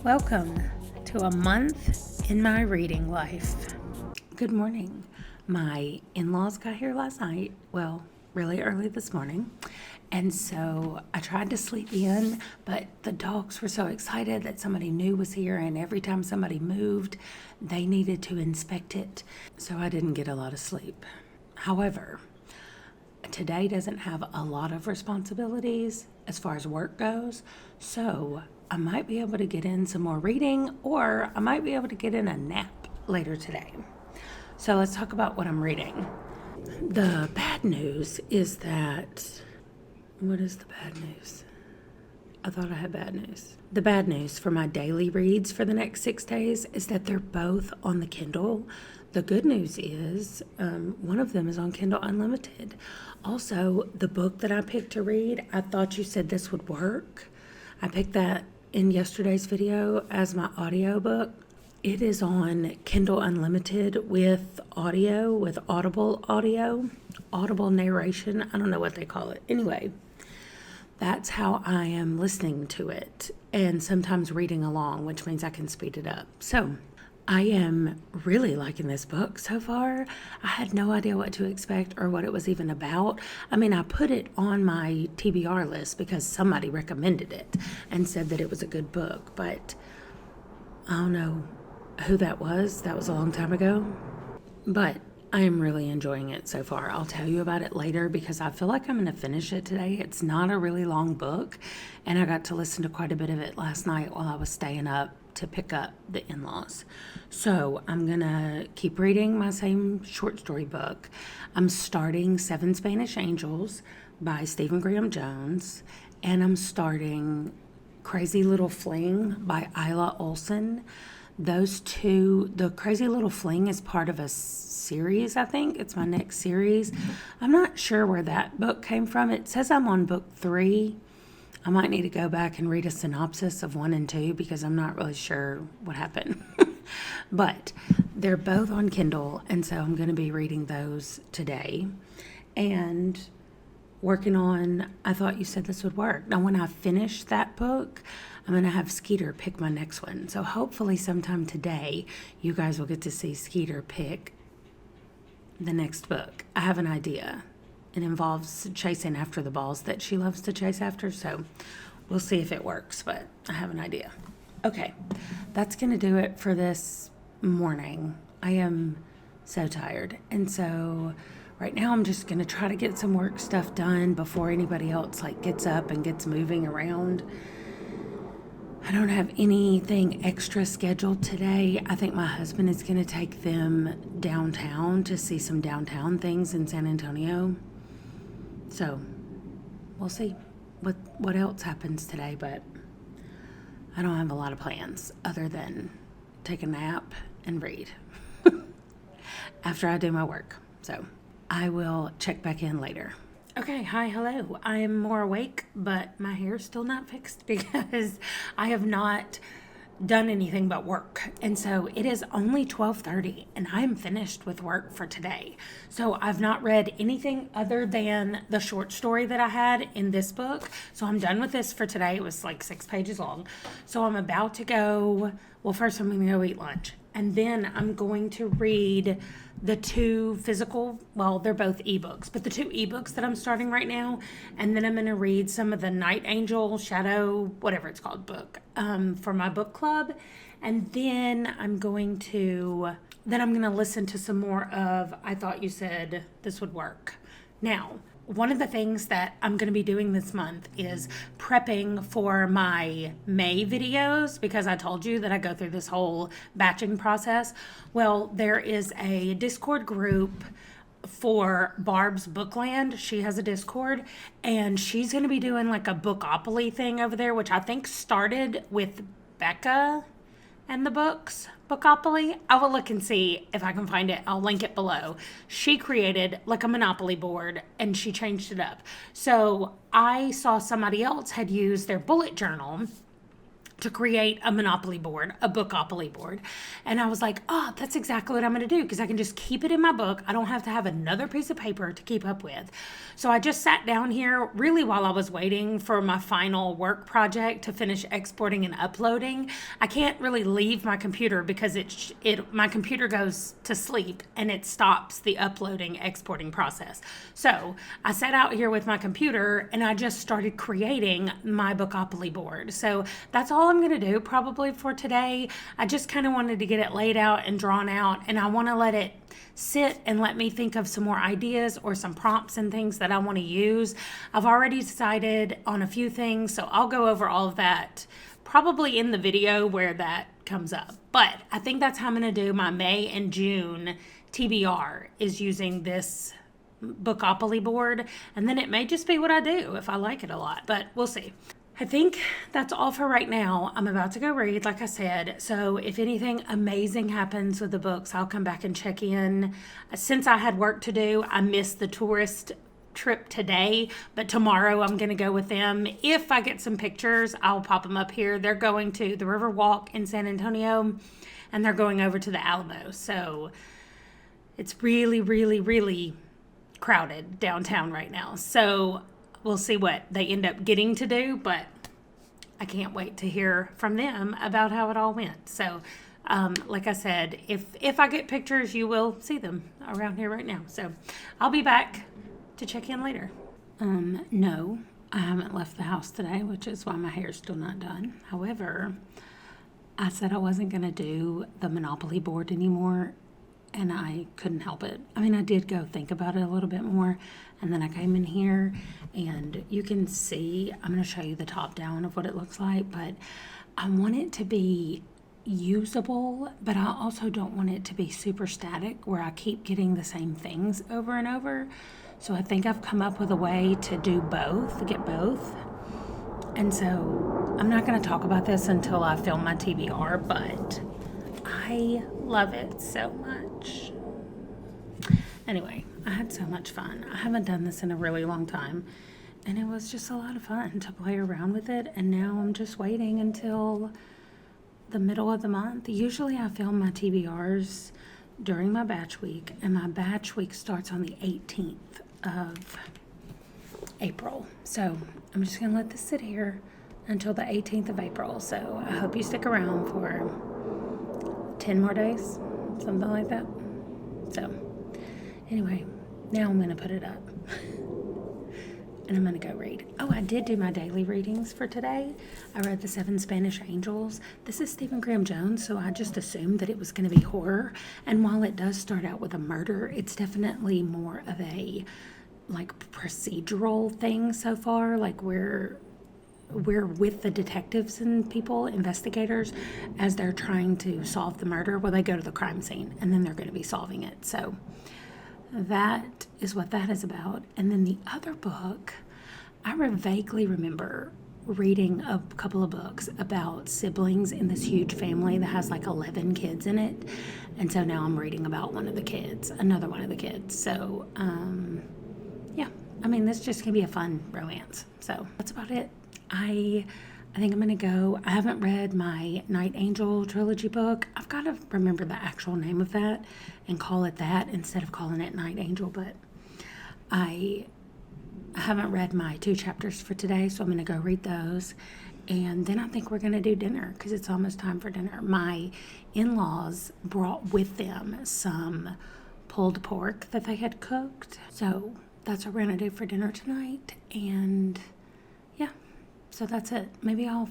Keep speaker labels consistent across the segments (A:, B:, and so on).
A: Welcome to a month in my reading life. Good morning. My in-laws got here last night, well, really early this morning, and so I tried to sleep in, but the dogs were so excited that somebody new was here, and every time somebody moved, they needed to inspect it, so I didn't get a lot of sleep. However, today doesn't have a lot of responsibilities as far as work goes, so I might be able to get in some more reading, or I might be able to get in a nap later today. So let's talk about what I'm reading. The bad news is that, what is the bad news? I thought I had bad news. The bad news for my daily reads for the next 6 days is that they're both on the Kindle. The good news is one of them is on Kindle Unlimited. Also, the book that I picked to read, I thought you said this would work. I picked that in yesterday's video as my audio book. It is on Kindle Unlimited with audio, with Audible audio, Audible narration. I don't know what they call it. Anyway, that's how I am listening to it and sometimes reading along, which means I can speed it up. So I am really liking this book so far. I had no idea what to expect or what it was even about. I mean, I put it on my TBR list because somebody recommended it and said that it was a good book, but I don't know who that was. That was a long time ago, but I am really enjoying it so far. I'll tell you about it later because I feel like I'm going to finish it today. It's not a really long book, and I got to listen to quite a bit of it last night while I was staying up to pick up the in-laws. So I'm going to keep reading my same short story book. I'm starting 7 Spanish Angels by Stephen Graham Jones, and I'm starting Crazy Little Fling by Isla Olson. Those two, the Crazy Little Fling is part of a series, I think. It's my next series. I'm not sure where that book came from. It says I'm on book 3. I might need to go back and read a synopsis of 1 and 2 because I'm not really sure what happened. But they're both on Kindle, and so I'm going to be reading those today. And working on, I thought you said this would work. Now, when I finish that book, I'm going to have Skeeter pick my next one. So hopefully sometime today, you guys will get to see Skeeter pick the next book. I have an idea. It involves chasing after the balls that she loves to chase after, so we'll see if it works, but I have an idea. Okay, that's going to do it for this morning. I am so tired, and so right now I'm just going to try to get some work stuff done before anybody else gets up and gets moving around. I don't have anything extra scheduled today. I think my husband is going to take them downtown to see some downtown things in San Antonio. So we'll see what else happens today, but I don't have a lot of plans other than take a nap and read after I do my work. So I will check back in later. Okay, hi, hello. I am more awake, but my hair's still not fixed because I have not done anything but work. And so it is only 12:30 and I am finished with work for today. So I've not read anything other than the short story that I had in this book. So I'm done with this for today. It was 6 pages long. So I'm about to go, well, first I'm going to go eat lunch. And then I'm going to read the 2 physical, well, they're both ebooks, but the 2 ebooks that I'm starting right now. And then I'm going to read some of the Night Angel, Shadow, whatever it's called, book for my book club. And then I'm going to listen to some more of I Thought You Said This Would Work. Now, one of the things that I'm going to be doing this month is prepping for my May videos because I told you that I go through this whole batching process. Well, there is a Discord group for Barb's Bookland. She has a Discord and she's going to be doing a Bookopoly thing over there, which I think started with Becca and the books, Bookopoly. I will look and see if I can find it. I'll link it below. She created a Monopoly board and she changed it up. So I saw somebody else had used their bullet journal to create a Monopoly board, a Bookopoly board. And I was like, oh, that's exactly what I'm going to do, because I can just keep it in my book. I don't have to have another piece of paper to keep up with. So I just sat down here really while I was waiting for my final work project to finish exporting and uploading. I can't really leave my computer because my computer goes to sleep and it stops the uploading, exporting process. So I sat out here with my computer and I just started creating my Bookopoly board. So that's all I'm going to do probably for today. I just kind of wanted to get it laid out and drawn out, and I want to let it sit and let me think of some more ideas or some prompts and things that I want to use. I've already decided on a few things, so I'll go over all of that probably in the video where that comes up. But I think that's how I'm going to do my May and June TBR, is using this Bookopoly board, and then it may just be what I do if I like it a lot, but we'll see. I think that's all for right now. I'm about to go read, like I said. So if anything amazing happens with the books, I'll come back and check in. Since I had work to do, I missed the tourist trip today, but tomorrow I'm going to go with them. If I get some pictures, I'll pop them up here. They're going to the River Walk in San Antonio, and they're going over to the Alamo. So it's really, really, really crowded downtown right now. So we'll see what they end up getting to do, but I can't wait to hear from them about how it all went. So, like I said, if I get pictures, you will see them around here right now. So I'll be back to check in later. No, I haven't left the house today, which is why my hair's still not done. However, I said I wasn't going to do the Monopoly board anymore, and I couldn't help it. I mean, I did go think about it a little bit more, and then I came in here, and you can see, I'm going to show you the top down of what it looks like, but I want it to be usable, but I also don't want it to be super static where I keep getting the same things over and over. So I think I've come up with a way to do both, get both. And so I'm not going to talk about this until I film my TBR, but I love it so much. Anyway, I had so much fun. I haven't done this in a really long time, and it was just a lot of fun to play around with it. And now I'm just waiting until the middle of the month. Usually I film my TBRs during my batch week, and my batch week starts on the 18th of April. So I'm just gonna let this sit here until the 18th of April. So I hope you stick around for 10 more days, something like that. So anyway, now I'm gonna put it up and I'm gonna go read. Oh, I did do my daily readings for today. I read The Seven Spanish Angels. This is Stephen Graham Jones, so I just assumed that it was gonna be horror. And while it does start out with a murder, it's definitely more of a like procedural thing so far. Like we're with the detectives and people, investigators, as they're trying to solve the murder. Well, they go to the crime scene and then they're going to be solving it. So that is what that is about. And then the other book, I vaguely remember reading a couple of books about siblings in this huge family that has like 11 kids in it. And so now I'm reading about another one of the kids. So, yeah, I mean, this just can be a fun romance. So that's about it. I think I'm going to go. I haven't read my Night Angel trilogy book. I've got to remember the actual name of that and call it that instead of calling it Night Angel. But I haven't read my 2 chapters for today, so I'm going to go read those. And then I think we're going to do dinner because it's almost time for dinner. My in-laws brought with them some pulled pork that they had cooked. So that's what we're going to do for dinner tonight. And yeah. So that's it. Maybe I'll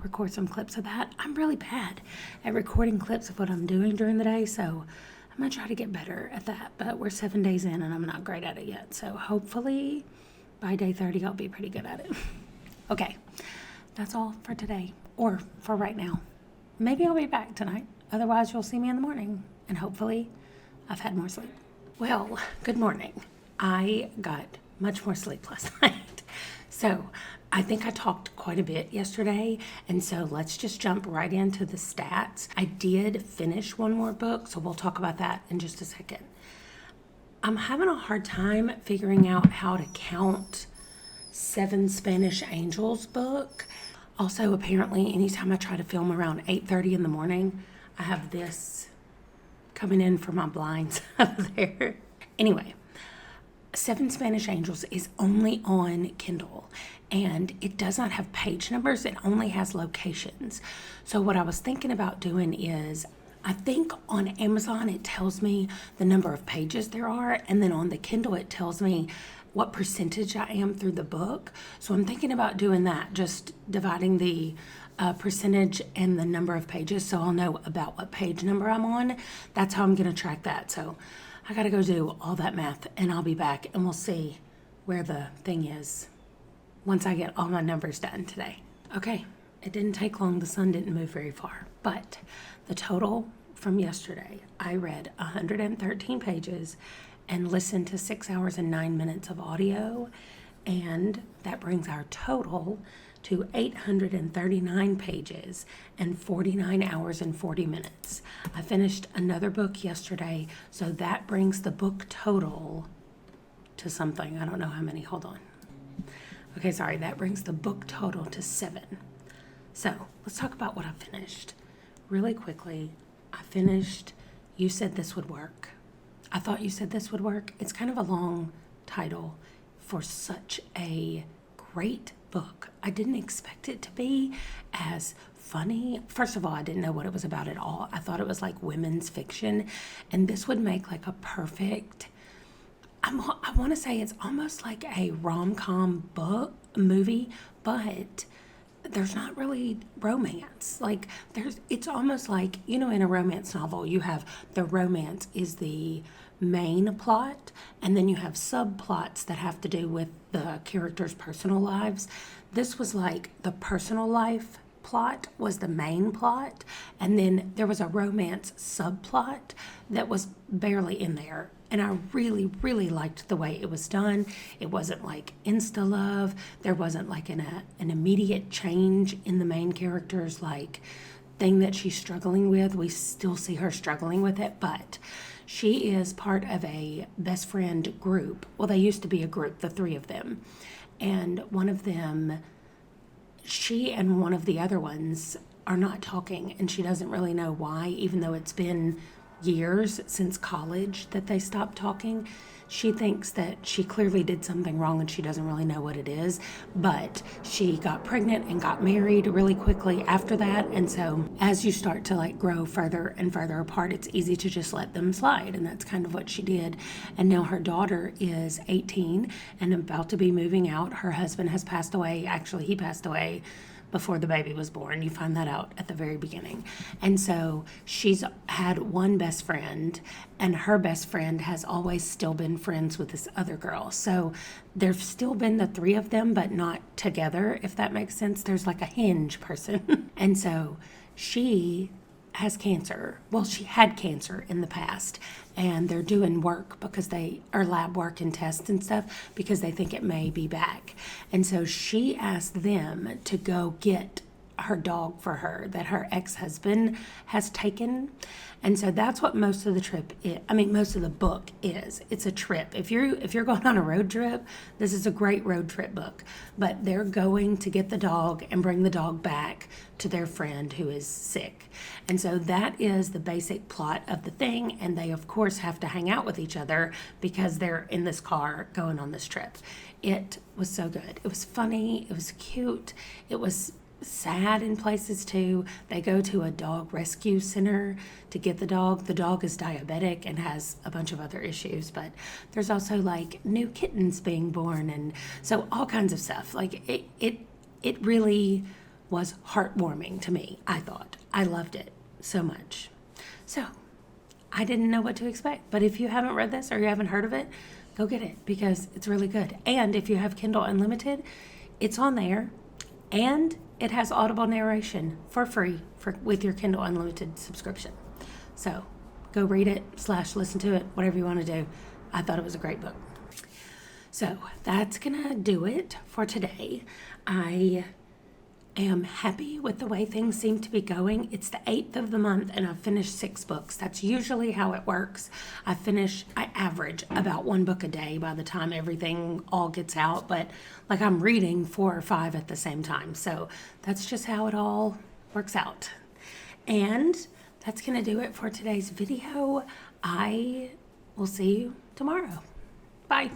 A: record some clips of that. I'm really bad at recording clips of what I'm doing during the day, so I'm going to try to get better at that. But we're 7 days in, and I'm not great at it yet. So hopefully by day 30, I'll be pretty good at it. Okay, that's all for today, or for right now. Maybe I'll be back tonight. Otherwise, you'll see me in the morning, and hopefully I've had more sleep. Well, good morning. I got much more sleep last night. So I think I talked quite a bit yesterday, and so let's just jump right into the stats. I did finish one more book, so we'll talk about that in just a second. I'm having a hard time figuring out how to count Seven Spanish Angels book. Also, apparently, anytime I try to film around 8:30 in the morning, I have this coming in for my blinds over there. Anyway, Seven Spanish Angels is only on Kindle, and it does not have page numbers. It only has locations. So what I was thinking about doing is, I think on Amazon it tells me the number of pages there are, and then on the Kindle it tells me what percentage I am through the book. So I'm thinking about doing that, just dividing the percentage and the number of pages, so I'll know about what page number I'm on. That's how I'm going to track that. So I got to go do all that math, and I'll be back, and we'll see where the thing is once I get all my numbers done today. Okay, it didn't take long. The sun didn't move very far, but the total from yesterday, I read 113 pages and listened to 6 hours and 9 minutes of audio, and that brings our total to 839 pages and 49 hours and 40 minutes. I finished another book yesterday, so that brings the book total to something. I don't know how many. Hold on. Okay, sorry. That brings the book total to 7. So let's talk about what I finished. Really quickly, I finished You Said This Would Work. I Thought You Said This Would Work. It's kind of a long title for such a great book. I didn't expect it to be as funny. First of all, I didn't know what it was about at all. I thought it was like women's fiction, and this would make like a perfect, I want to say it's almost like a rom-com movie, but there's not really romance. Like it's almost like, in a romance novel, you have the romance is the main plot, and then you have subplots that have to do with the characters' personal lives. This was like the personal life plot was the main plot, and then there was a romance subplot that was barely in there. And I really, really liked the way it was done. It wasn't like insta love. There wasn't like an immediate change in the main character's like thing that she's struggling with. We still see her struggling with it, but she is part of a best friend group. Well, they used to be a group, the 3 of them. And one of them, she and one of the other ones are not talking, and she doesn't really know why, even though it's been years since college that they stopped talking. She thinks that she clearly did something wrong and she doesn't really know what it is, but she got pregnant and got married really quickly after that. And so as you start to like grow further and further apart, it's easy to just let them slide. And that's kind of what she did. And now her daughter is 18 and about to be moving out. Her husband has passed away. Actually, he passed away before the baby was born. You find that out at the very beginning. And so she's had one best friend, and her best friend has always still been friends with this other girl. So there's still been the 3 of them, but not together, if that makes sense. There's like a hinge person. And so she has cancer. Well, she had cancer in the past, and they're doing work because they are lab work and tests and stuff because they think it may be back. And so she asked them to go get her dog for her that her ex-husband has taken. And so that's what most of the trip is. I mean, most of the book is. It's a trip. If you're going on a road trip, this is a great road trip book. But they're going to get the dog and bring the dog back to their friend who is sick. And so that is the basic plot of the thing. And they, of course, have to hang out with each other because they're in this car going on this trip. It was so good. It was funny. It was cute. It was sad in places too. They go to a dog rescue center to get the dog. The dog is diabetic and has a bunch of other issues, but there's also like new kittens being born, and so all kinds of stuff. Like it really was heartwarming to me. I thought I loved it so much. So I didn't know what to expect, but if you haven't read this or you haven't heard of it, go get it because it's really good. And if you have Kindle Unlimited, it's on there, and it has audible narration for free with your Kindle Unlimited subscription. So go read it / listen to it, whatever you want to do. I thought it was a great book. So that's going to do it for today. I am happy with the way things seem to be going. It's the 8th of the month and I've finished 6 books. That's usually how it works. I average about 1 book a day by the time everything all gets out, but like I'm reading 4 or 5 at the same time. So that's just how it all works out. And that's going to do it for today's video. I will see you tomorrow. Bye.